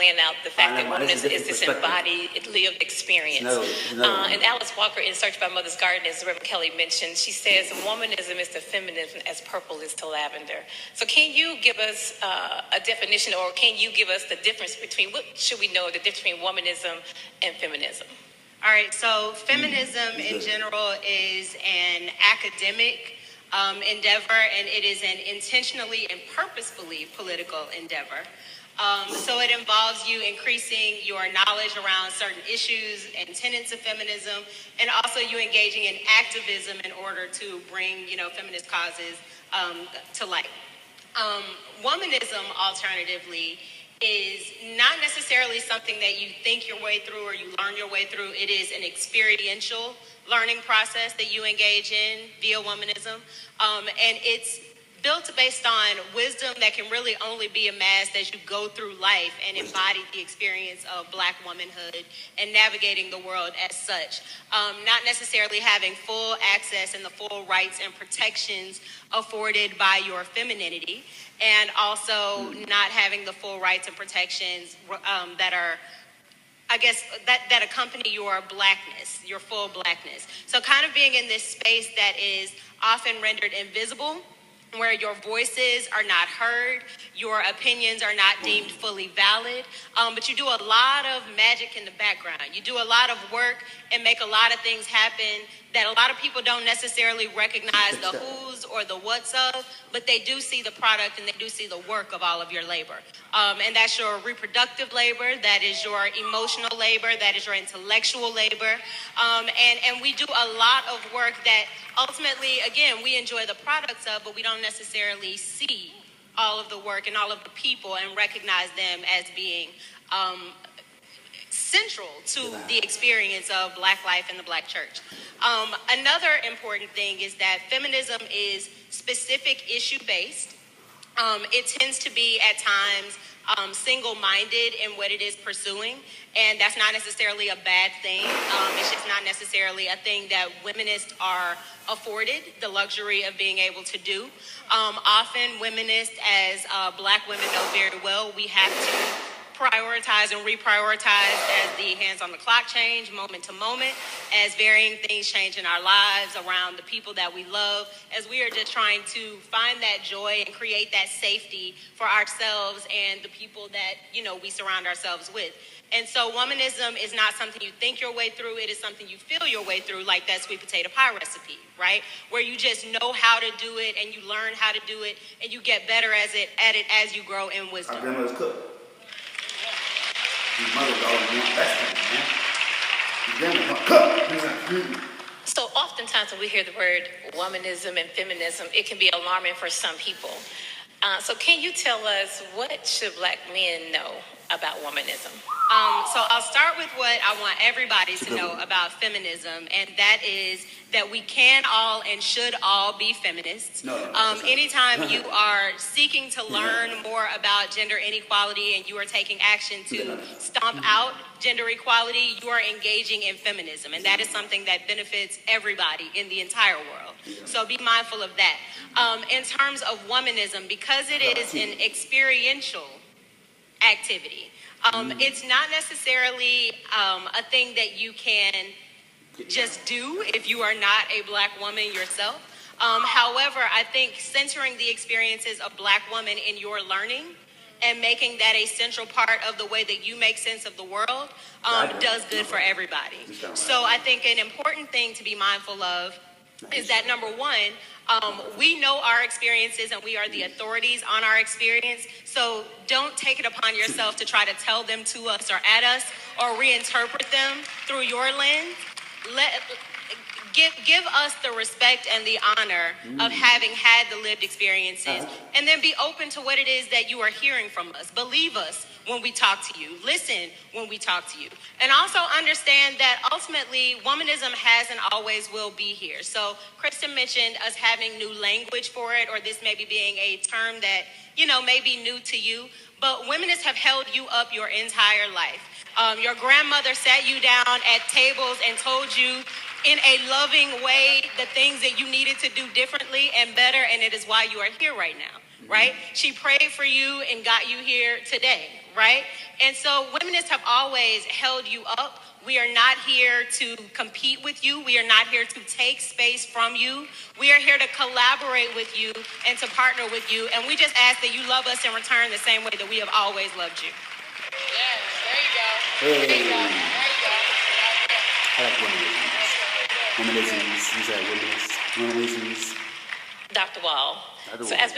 laying out the fact that womanism is this embodied, lived experience. And Alice Walker, in Search by Mother's Garden, as Reverend Kelly mentioned, she says womanism is to feminism as purple is to lavender. So can you give us a definition, or can you give us the difference between, what should we know the difference between womanism and feminism? All right, so feminism in general is an academic endeavor, and it is an intentionally and purposefully political endeavor. So it involves you increasing your knowledge around certain issues and tenets of feminism, and also you engaging in activism in order to bring, feminist causes to light. Womanism, alternatively, is not necessarily something that you think your way through or you learn your way through. It is an experiential learning process that you engage in via womanism. And it's built based on wisdom that can really only be amassed as you go through life and embody the experience of Black womanhood and navigating the world as such. Not necessarily having full access and the full rights and protections afforded by your femininity, and also not having the full rights and protections that are, that accompany your Blackness, your full Blackness. So kind of being in this space that is often rendered invisible, where your voices are not heard, your opinions are not deemed fully valid, but you do a lot of magic in the background. You do a lot of work and make a lot of things happen that a lot of people don't necessarily recognize the who's or the what's of, but they do see the product and they do see the work of all of your labor. And that's your reproductive labor, that is your emotional labor, that is your intellectual labor. And we do a lot of work that ultimately, again, we enjoy the products of, but we don't necessarily see all of the work and all of the people and recognize them as being central to the experience of Black life in the Black church. Another important thing is that feminism is specific issue-based. It tends to be at times single-minded in what it is pursuing, and that's not necessarily a bad thing. It's just not necessarily a thing that womanists are afforded the luxury of being able to do. Often womanists, as Black women know very well, we have to prioritize and reprioritize as the hands on the clock change moment to moment, as varying things change in our lives around the people that we love, as we are just trying to find that joy and create that safety for ourselves and the people that, we surround ourselves with. And so womanism is not something you think your way through. It is something you feel your way through, like that sweet potato pie recipe, right? Where you just know how to do it and you learn how to do it and you get better at it as you grow in wisdom. Our grandmother's cook. His mother always want best thing, man. His grandma cook. So oftentimes when we hear the word womanism and feminism, it can be alarming for some people. So can you tell us, what should Black men know about womanism? So I'll start with what I want everybody to know about feminism, and that is that we can all and should all be feminists. Anytime you are seeking to learn more about gender inequality and you are taking action to stomp out gender equality, you are engaging in feminism, and that is something that benefits everybody in the entire world. So be mindful of that. In terms of womanism, because it is an experiential activity, it's not necessarily a thing that you can just do if you are not a Black woman yourself. However, I think centering the experiences of Black women in your learning and making that a central part of the way that you make sense of the world does good for everybody. So I think an important thing to be mindful of is that, number one, we know our experiences and we are the authorities on our experience. So don't take it upon yourself to try to tell them to us or at us or reinterpret them through your lens. Give us the respect and the honor of having had the lived experiences, and then be open to what it is that you are hearing from us. Believe us when we talk to you. Listen when we talk to you. And also understand that ultimately womanism has and always will be here. So Kristen mentioned us having new language for it, or this maybe being a term that, may be new to you, but wominists have held you up your entire life. Your grandmother sat you down at tables and told you in a loving way the things that you needed to do differently and better, and it is why you are here right now. right? She prayed for you and got you here today, right? And so wominists have always held you up. We are not here to compete with you. We are not here to take space from you. We are here to collaborate with you and to partner with you. And we just ask that you love us in return the same way that we have always loved you. Yes, there you go. Hey. There you go. There you go. I like womanisms. Womanisms. Who's that? Womanisms. Dr. Wall. Dr. So Wall. as we